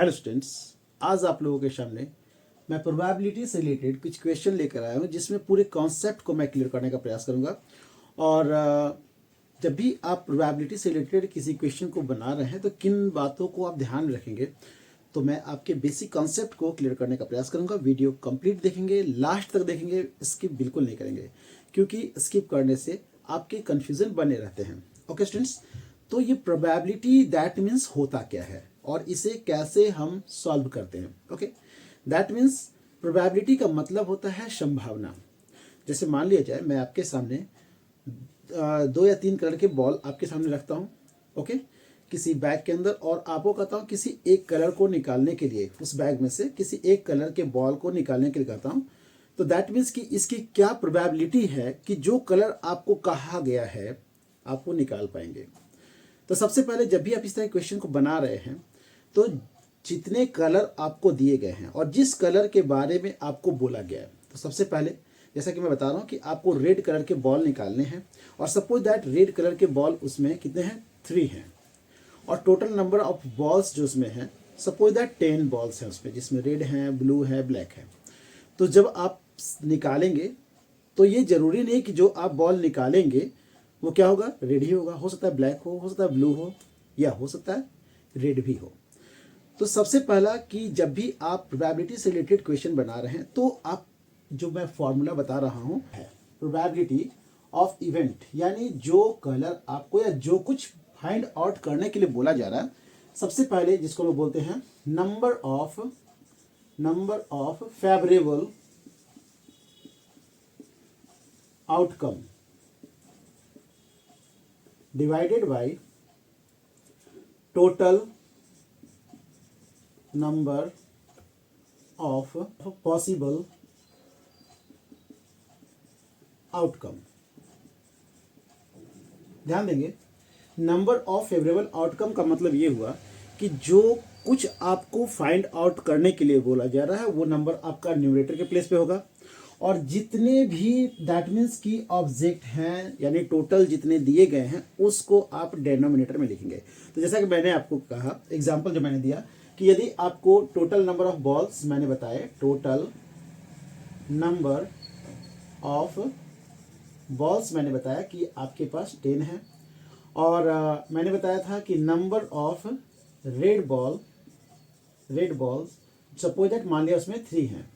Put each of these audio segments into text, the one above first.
Hello students, आज आप लोगों के सामने मैं प्रोबेबिलिटी से रिलेटेड कुछ क्वेश्चन लेकर आया हूँ जिसमें पूरे कॉन्सेप्ट को मैं क्लियर करने का प्रयास करूँगा। और जब भी आप प्रोबेबिलिटी से रिलेटेड किसी क्वेश्चन को बना रहे हैं तो किन बातों को आप ध्यान में रखेंगे, तो मैं आपके बेसिक कॉन्सेप्ट को क्लियर करने का प्रयास करूँगा। वीडियो कंप्लीट देखेंगे, लास्ट तक देखेंगे, स्किप बिल्कुल नहीं करेंगे क्योंकि स्किप करने से आपके कन्फ्यूज़न बने रहते हैं। ओके स्टूडेंट्स, तो ये प्रोबेबिलिटी दैट मीन्स होता क्या है और इसे कैसे हम सॉल्व करते हैं। ओके, दैट मीन्स प्रोबेबिलिटी का मतलब होता है संभावना। जैसे मान लिया जाए मैं आपके सामने 2 या 3 कलर के बॉल आपके सामने रखता हूँ, ओके, किसी बैग के अंदर, और आपको कहता हूँ किसी एक कलर को निकालने के लिए, उस बैग में से किसी एक कलर के बॉल को निकालने के लिए कहता हूँ, तो दैट मीन्स कि इसकी क्या प्रोबेबिलिटी है कि जो कलर आपको कहा गया है आप वो निकाल पाएंगे। तो सबसे पहले जब भी आप इस तरह के क्वेश्चन को बना रहे हैं तो जितने कलर आपको दिए गए हैं और जिस कलर के बारे में आपको बोला गया है, तो सबसे पहले जैसा कि मैं बता रहा हूँ कि आपको रेड कलर के बॉल निकालने हैं, और सपोज दैट रेड कलर के बॉल उसमें कितने हैं, 3 हैं, और टोटल नंबर ऑफ बॉल्स जो उसमें हैं सपोज दैट 10 बॉल्स हैं उसमें, जिसमें रेड है, ब्लू है, ब्लैक है। तो जब आप निकालेंगे तो ये जरूरी नहीं कि जो आप बॉल निकालेंगे वो क्या होगा, रेड ही होगा। हो सकता है ब्लैक हो सकता है ब्लू हो, या हो सकता है रेड भी हो। तो सबसे पहला कि जब भी आप प्रोबेबिलिटी से रिलेटेड क्वेश्चन बना रहे हैं तो आप जो मैं फॉर्मूला बता रहा हूं है प्रोबेबिलिटी ऑफ इवेंट, यानी जो कलर आपको या जो कुछ फाइंड आउट करने के लिए बोला जा रहा है, सबसे पहले जिसको लोग बोलते हैं number of favourable outcome divided by total number of possible outcome। ध्यान देंगे, नंबर ऑफ फेवरेबल आउटकम का मतलब ये हुआ कि जो कुछ आपको फाइंड आउट करने के लिए बोला जा रहा है वो नंबर आपका न्यूमरेटर के प्लेस पे होगा, और जितने भी दैट मीन्स की ऑब्जेक्ट हैं यानी टोटल जितने दिए गए हैं उसको आप डेनोमिनेटर में लिखेंगे। तो जैसा कि मैंने आपको कहा, एग्जांपल जो मैंने दिया कि यदि आपको टोटल नंबर ऑफ बॉल्स मैंने बताए, टोटल नंबर ऑफ बॉल्स मैंने बताया कि आपके पास 10 है, और मैंने बताया था कि number of red balls suppose that मान लिया उसमें 3 हैं,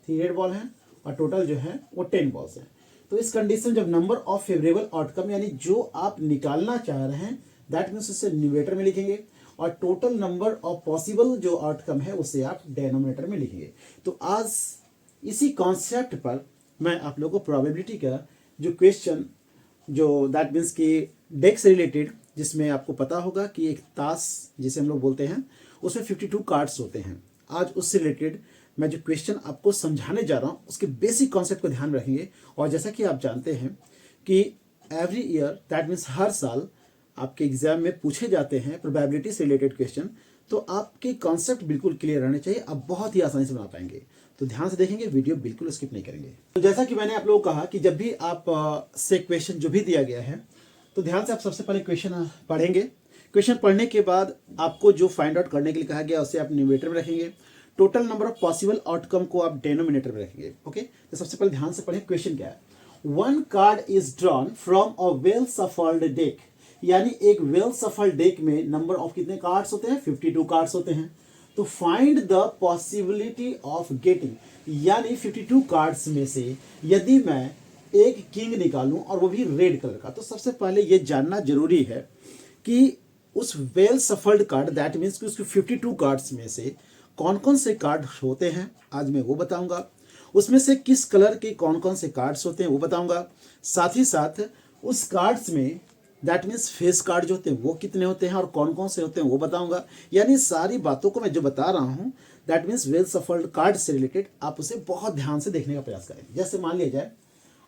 3 रेड बॉल हैं और टोटल जो है वो 10 बॉल्स हैं। तो इस कंडीशन जब नंबर ऑफ फेवरेबल आउटकम यानी जो आप निकालना चाह रहे हैं दैट मीन्स उसे न्यूमरेटर में लिखेंगे, और टोटल नंबर ऑफ पॉसिबल जो आउटकम है उसे आप डेनोमिनेटर में लिखेंगे। तो आज इसी कॉन्सेप्ट पर मैं आप लोगों को प्रोबेबिलिटी का जो क्वेश्चन जो दैट मीन्स की डेक से रिलेटेड, जिसमें आपको पता होगा कि एक ताश जिसे हम लोग बोलते हैं उसमें 52 कार्ड्स होते हैं, आज उससे रिलेटेड मैं जो क्वेश्चन आपको समझाने जा रहा हूँ उसके बेसिक कॉन्सेप्ट को ध्यान रखेंगे। और जैसा कि आप जानते हैं कि एवरी ईयर दैट मीन्स हर साल आपके एग्जाम में पूछे जाते हैं प्रोबेबिलिटी से रिलेटेड क्वेश्चन, तो आपके कॉन्सेप्ट बिल्कुल क्लियर रहने चाहिए, आप बहुत ही आसानी से बना पाएंगे। तो ध्यान से देखेंगे, वीडियो बिल्कुल स्किप नहीं करेंगे। तो जैसा कि मैंने आप लोगों को कहा कि जब भी आप से क्वेश्चन जो भी दिया गया है तो ध्यान से आप सबसे पहले क्वेश्चन पढ़ेंगे। क्वेश्चन पढ़ने के बाद आपको जो फाइंड आउट करने के लिए कहा गया उसे आप न्यूमरेटर में रखेंगे, total number of possible outcome को आप डेनोमिनेटर में रखेंगे। ओके, तो सबसे पहले ध्यान से पढ़ें क्वेश्चन क्या है। 1 card is drawn from a well shuffled deck, यानी एक वेल सफल्ड डेक में नंबर ऑफ कितने कार्ड्स होते हैं, 52 कार्ड्स होते हैं। तो find the possibility of getting, यानी 52 कार्ड्स में से यदि मैं एक किंग निकालूं और वो भी रेड कलर का, तो सबसे पहले ये जानना जरूरी है कि उस well shuffled card that means कि उसके 52 कार्ड्स में से कौन कौन से कार्ड होते हैं, आज मैं वो बताऊंगा। उसमें से किस कलर के कौन कौन से कार्ड्स होते हैं वो बताऊंगा। साथ ही साथ उस कार्ड्स में दैट मीन्स फेस कार्ड जो होते हैं वो कितने होते हैं और कौन कौन से होते हैं वो बताऊंगा। यानी सारी बातों को मैं जो बता रहा हूं that means well shuffled card से रिलेटेड आप उसे बहुत ध्यान से देखने का प्रयास करें। जैसे मान लिया जाए,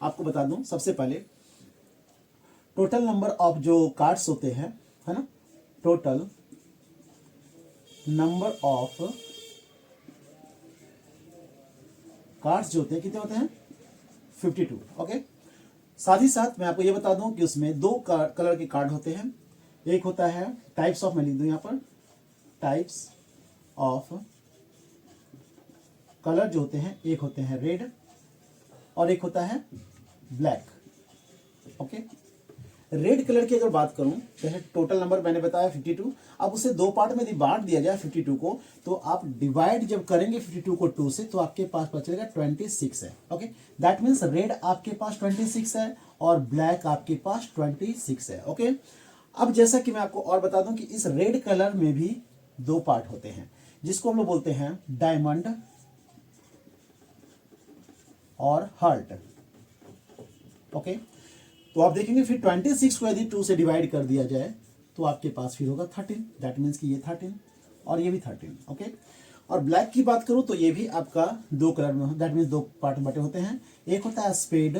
आपको बता दूं सबसे पहले टोटल नंबर ऑफ जो कार्ड्स होते हैं, है ना, टोटल नंबर ऑफ कार्ड्स जो होते हैं कितने होते हैं, 52। ओके, साथ ही साथ मैं आपको ये बता दूं कि उसमें 2 कलर के कार्ड होते हैं। एक होता है टाइप्स ऑफ, मैं लिख दूं यहाँ पर टाइप्स ऑफ कलर जो होते हैं, एक होते हैं रेड और एक होता है ब्लैक। ओके, रेड कलर की अगर बात करूं तो है टोटल नंबर मैंने बताया 52। अब उसे दो पार्ट में यदि बांट दिया जाए 52 को, तो आप डिवाइड जब करेंगे 52 को 2 से, तो आपके पास बचेगा 26 है। ओके, दैट मीन्स रेड आपके पास 26 है और ब्लैक आपके पास 26 है। ओके, अब जैसा कि मैं आपको और बता दूं कि इस रेड कलर में भी दो पार्ट होते हैं, जिसको हम लोग बोलते हैं डायमंड और हार्ट। ओके, तो आप देखेंगे फिर 26 को यदि 2 से डिवाइड कर दिया जाए तो आपके पास फिर होगा 13। दैट मीन्स कि ये 13 और ये भी 13। ओके, और ब्लैक की बात करूं तो ये भी आपका दो कलर में, दैट मीन्स दो पार्ट में बटे होते हैं। एक होता है स्पेड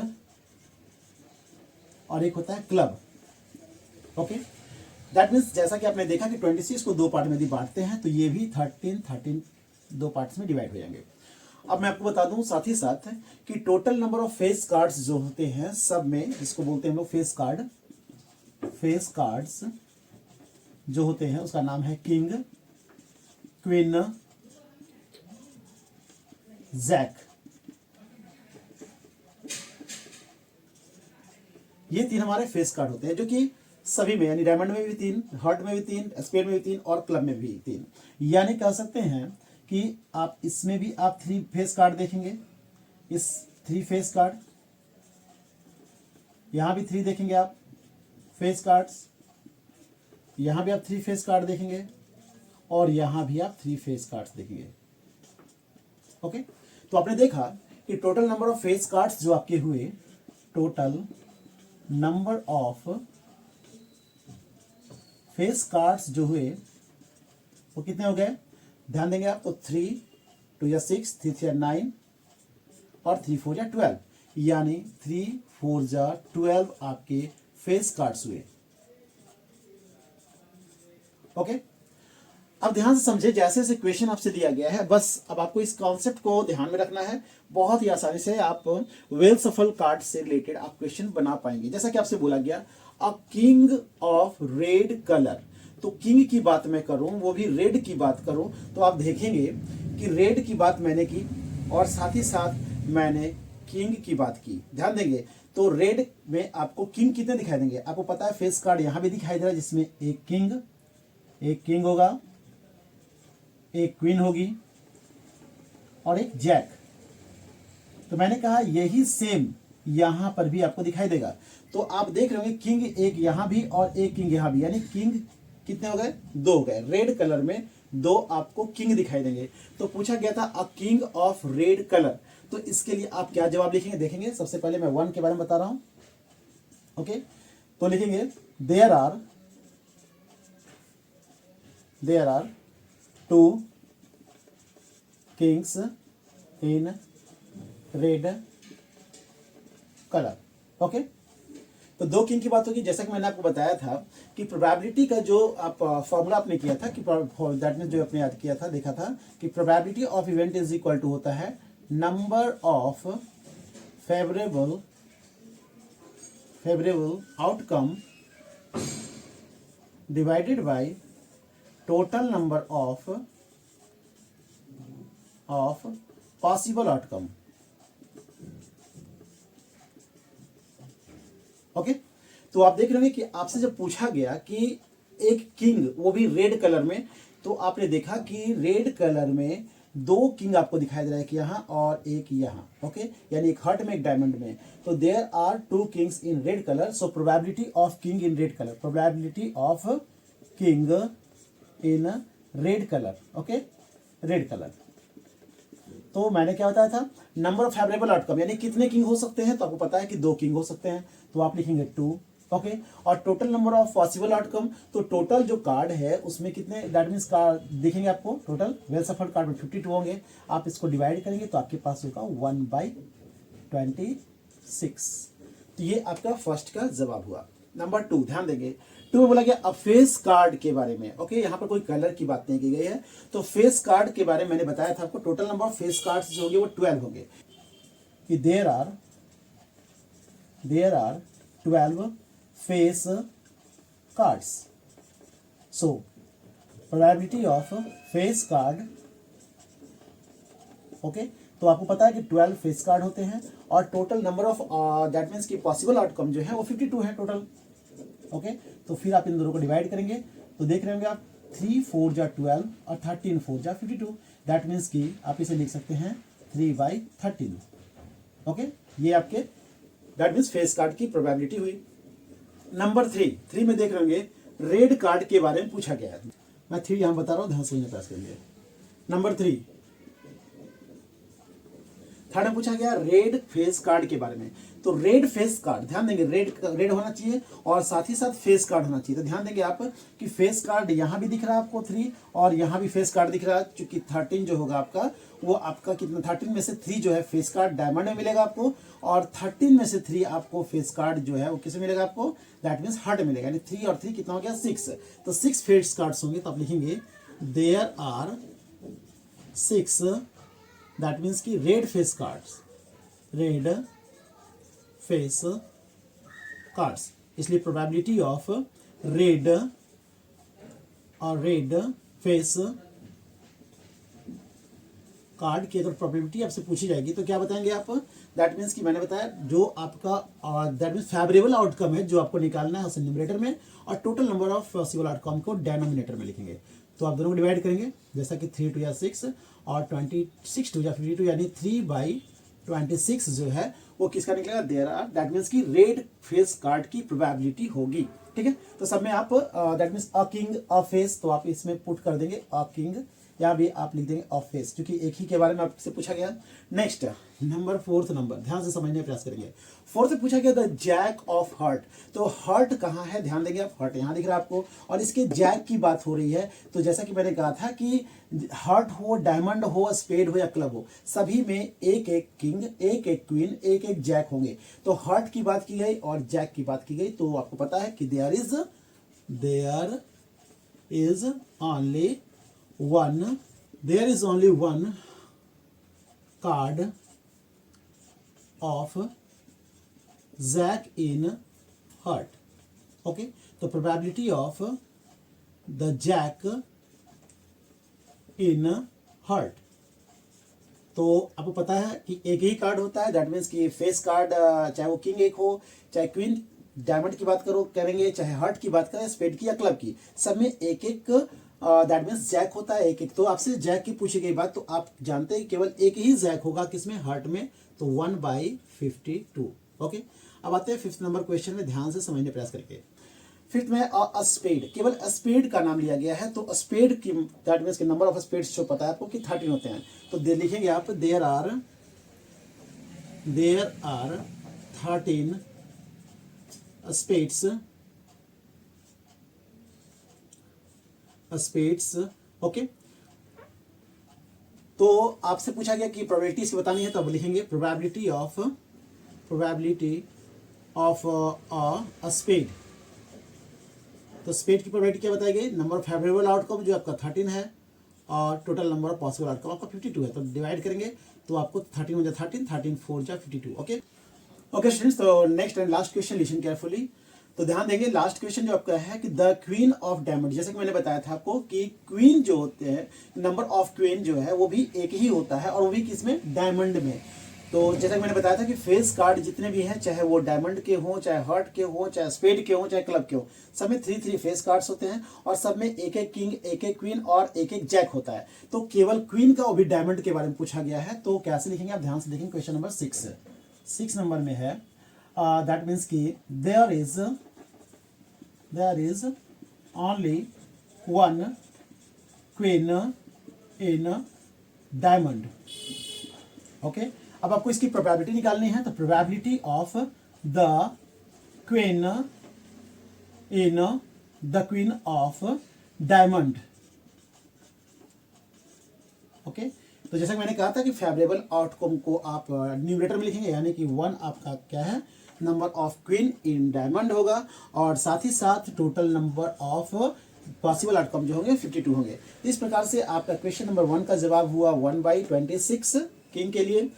और एक होता है क्लब। ओके, दैट मीन्स जैसा कि आपने देखा कि 26 को दो पार्ट में यदि बांटते हैं तो ये भी 13 दो पार्ट्स में डिवाइड हो जाएंगे। अब मैं आपको बता दूं साथ ही साथ कि total number of face cards जो होते हैं सब में, जिसको बोलते हैं हम लोग फेस कार्ड्स जो होते हैं उसका नाम है किंग, क्वीन, जैक। ये तीन हमारे फेस कार्ड होते हैं, जो कि सभी में, यानी डायमंड में भी 3, हार्ट में भी 3, स्पेड में भी 3 और क्लब में भी 3। यानी कह सकते हैं कि आप इसमें भी आप 3 फेस कार्ड देखेंगे, इस 3 फेस कार्ड, यहां भी 3 देखेंगे आप फेस कार्ड्स, यहां भी आप 3 फेस कार्ड देखेंगे और यहां भी आप 3 फेस कार्ड्स देखेंगे। ओके, तो आपने देखा कि total number of face cards जो आपके हुए, total number of face cards जो हुए वो कितने हो गए, ध्यान देंगे आप तो 3 2 या 6, 3 3 या 9 और 3 4 या 12, यानी 3 4 जा 12 आपके फेस कार्ड्स हुए। ओके, अब ध्यान से समझे, जैसे जैसे क्वेश्चन आपसे दिया गया है, बस अब आपको इस कॉन्सेप्ट को ध्यान में रखना है। बहुत ही आसानी से आप वेल सफल कार्ड से रिलेटेड आप क्वेश्चन बना पाएंगे। जैसा कि आपसे बोला गया a king of red colour, तो किंग की बात मैं करूं, वो भी रेड की बात करूं, तो आप देखेंगे कि रेड की बात मैंने की और साथ ही साथ मैंने किंग की बात की। ध्यान देंगे तो रेड में आपको किंग कितने दिखाई देंगे, आपको पता है फेस कार्ड यहां भी दिखाई दे रहा है, जिसमें एक किंग होगा, एक क्वीन होगी और एक जैक। तो मैंने कहा यही सेम यहां पर भी आपको दिखाई देगा। तो आप देख रहे होंगे किंग एक यहां भी और एक किंग यहां भी, यानी किंग कितने हो गए, 2 हो गए। रेड कलर में 2 आपको किंग दिखाई देंगे। तो पूछा गया था a king of red colour, तो इसके लिए आप क्या जवाब लिखेंगे, देखेंगे। सबसे पहले मैं 1 के बारे में बता रहा हूं। ओके, तो लिखेंगे there are 2 kings in red colour. Okay, तो 2 किंग की बात होगी। जैसा कि मैंने आपको बताया था कि प्रोबेबिलिटी का जो आप फॉर्मूला आपने किया था कि दैट मीन जो आपने याद किया था, देखा था कि probability of event is equal to होता है number of favourable outcome divided by total number of possible outcome. Okay, तो आप देख रहे होंगे कि आपसे जब पूछा गया कि एक किंग वो भी रेड कलर में, तो आपने देखा कि रेड कलर में 2 किंग आपको दिखाई दे रहा है, कि यहां और एक यहां। ओके, यानी एक हार्ट में एक डायमंड में। तो there are 2 kings in red colour, so probability of king in red colour, probability of king in red colour. Okay, red colour. तो मैंने क्या बताया था, नंबर ऑफ फेवरेबल आउटकम, यानी कितने किंग हो सकते हैं, तो आपको पता है कि 2 किंग हो सकते हैं, तो आप लिखेंगे 2। ओके, और total number of possible outcome, तो टोटल जो कार्ड है उसमें कितने, दैट मीन्स कार्ड दिखेंगे आपको, टोटल वेल सफल कार्ड में 52 होंगे। आप इसको डिवाइड करेंगे तो आपके पास होगा 1/26। तो ये आपका फर्स्ट का जवाब हुआ। नंबर 2 ध्यान देंगे, 2 में बोला गया अब फेस कार्ड के बारे में। ओके, यहां पर कोई कलर की बात नहीं की गई है। तो फेस कार्ड के बारे में मैंने बताया था आपको, total number of face cards जो होंगे वो 12 होंगे, कि there are 12 face cards. So probability of face card, okay. तो आपको पता है कि 12 फेस कार्ड होते हैं और total number of that means की पॉसिबल आउटकम जो है वो 52 है टोटल, ओके। तो फिर आप इन दोनों को डिवाइड करेंगे तो देख रहे होंगे आप 3 4 जा 12 और 13 4 जा 52, दैट मीन्स कि आप इसे लिख सकते हैं 3/13, ओके। ये आपके दैट मीन्स फेस कार्ड की प्रोबेबिलिटी हुई। नंबर 3 में देख रहे होंगे रेड कार्ड के बारे में पूछा गया है। मैं 3 यहां बता रहा हूं, ध्यान से प्रयास करेंगे। नंबर 3 थर्ड में पूछा गया रेड फेस कार्ड के बारे में। तो रेड फेस कार्ड, ध्यान देंगे रेड होना चाहिए और साथ ही साथ फेस कार्ड होना चाहिए। तो ध्यान देंगे आप कि फेस कार्ड यहां भी दिख रहा है आपको 3 और यहां भी फेस कार्ड दिख रहा है, क्योंकि 13 जो होगा आपका वो आपका कितना 13 में से 3 जो है फेस कार्ड डायमंड में मिलेगा आपको और 13 में से 3 आपको फेस कार्ड जो है वो किसे मिलेगा आपको, दैट मीन्स हार्ट मिलेगा। यानी 3 और 3 कितना हो गया 6। तो 6 फेस कार्ड्स होंगे। तो आप लिखेंगे देयर आर 6 दैट मीन्स की red face cards, red face cards. इसलिए प्रोबेबिलिटी ऑफ रेड और रेड फेस कार्ड की अगर प्रोबेबिलिटी आपसे पूछी जाएगी तो क्या बताएंगे आप, दैट मीन्स कि मैंने बताया जो आपका दैट मीन्स फेवरेबल आउटकम है जो आपको निकालना है उसे न्यूमरेटर में और total number of possible outcome को डेनोमिनेटर में लिखेंगे। तो आप दोनों को डिवाइड करेंगे जैसा कि 3 2 या 6 और 26 2 या 52 यानी 3/26 जो है वो किसका निकलेगा, देयर आर, दैट मीन्स की रेड फेस कार्ड की प्रोबेबिलिटी होगी। ठीक है, तो सब में आप that means a king a face, तो आप इसमें पुट कर देंगे अ किंग या भी आप लिख देंगे ऑफ फेस, क्योंकि एक ही के बारे में आपसे पूछा गया। नेक्स्ट नंबर 4 नंबर ध्यान से समझने का प्रयास करेंगे। 4 से पूछा गया द जैक ऑफ हार्ट। तो हार्ट कहाँ है, ध्यान देंगे आप, हार्ट यहाँ दिख रहा है आपको और इसके जैक की बात हो रही है। तो जैसा कि मैंने कहा था कि हार्ट हो, डायमंड हो, स्पेड हो या क्लब हो, सभी में एक एक किंग, एक एक क्वीन, एक एक जैक होंगे। तो हार्ट की बात की गई और जैक की बात की गई, तो आपको पता है कि there is only one card of Jack in heart. Okay, तो probability of the Jack in heart, तो आपको पता है कि एक ही कार्ड होता है, दैट मीन्स कि फेस कार्ड चाहे वो किंग एक हो, चाहे क्वीन डायमंड की बात करो करेंगे, चाहे हार्ट की बात करें, स्पेड की या क्लब की, सब में एक एक दैट मीन्स जैक होता है एक एक। तो आपसे जैक की पूछी गई बात, तो आप जानते हैं केवल एक ही जैक होगा किसमें, हार्ट में, तो 1/52। ओके, अब आते हैं 5th नंबर क्वेश्चन में, ध्यान से समझने प्रयास करके। 5th में स्पेड, केवल स्पेड का नाम लिया गया है। तो स्पेड की दैट मीन्स के नंबर ऑफ स्पेड्स जो पता है आपको कि 13 होते हैं, तो लिखेंगे आप देयर आर 13 स्पेड्स। ओके, तो आपसे पूछा गया कि प्रोबेबिलिटी इसकी बतानी है, तो अब लिखेंगे प्रोबेबिलिटी ऑफ अ स्पेड। तो स्पेड की प्रोबेबिलिटी क्या बताई गई, नंबर ऑफ फेवरेबल आउटकम जो आपका 13 है और total number of possible outcome आपका 52 है। तो डिवाइड करेंगे तो आपको 13 हो जाए 13, 13 4 जा 52। ओके स्टूडेंट्स, तो next and last question listen carefully. तो ध्यान देंगे लास्ट क्वेश्चन जो आपका है कि द क्वीन ऑफ डायमंड, जैसे कि मैंने बताया था आपको कि क्वीन जो होते हैं, नंबर ऑफ क्वीन जो है वो भी एक ही होता है और वो भी किसमें, डायमंड में। तो जैसा कि मैंने बताया था कि फेस कार्ड जितने भी हैं, चाहे वो डायमंड के हों, चाहे हार्ट के हों, चाहे स्पेड के हों, चाहे क्लब के हों, सब में 3 फेस कार्ड्स होते हैं और सब में एक एक किंग, एक एक क्वीन और एक एक जैक होता है। तो केवल क्वीन का वो भी डायमंड के बारे में पूछा गया है। तो कैसे लिखेंगे आप ध्यान से देखेंगे, क्वेश्चन नंबर 6 नंबर में है, दैट मीन्स की there is only one queen in diamond। Okay, अब आपको इसकी प्रोबेबिलिटी निकालनी है। तो probability of the queen of diamond. Okay, तो जैसा कि मैंने कहा था कि फेवरेबल आउटकम को आप न्यूमरेटर में लिखेंगे, यानी कि 1 आपका क्या है, number of queen in diamond होगा और साथ ही साथ total number of possible outcome जो होंगे 52 होंगे। इस प्रकार से आपका क्वेश्चन नंबर 1 का जवाब हुआ 1/26 किंग के लिए,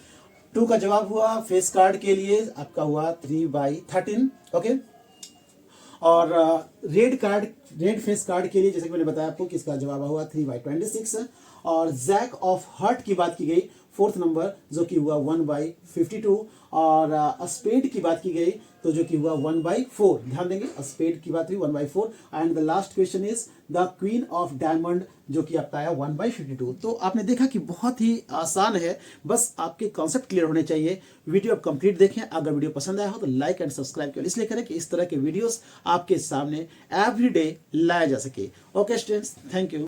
2 का जवाब हुआ फेस कार्ड के लिए आपका हुआ 3/13। ओके, और रेड फेस कार्ड के लिए जैसे कि मैंने बताया आपको कि इसका जवाब हुआ 3/26। और जैक ऑफ हार्ट की बात की गई, फोर्थ नंबर, जो कि हुआ 1/52। और स्पेड की बात की गई तो जो कि हुआ 1/4। ध्यान देंगे, स्पेड की बात हुई 1/4। And the last question is the queen of diamond, जो कि आपका आया 1/52। तो आपने देखा कि बहुत ही आसान है, बस आपके कॉन्सेप्ट क्लियर होने चाहिए। वीडियो आप कंप्लीट देखें। अगर वीडियो पसंद आया हो तो लाइक एंड सब्सक्राइब केवल इसलिए करें कि इस तरह के वीडियोस आपके सामने एवरीडे लाया जा सके। Okay students, thank you.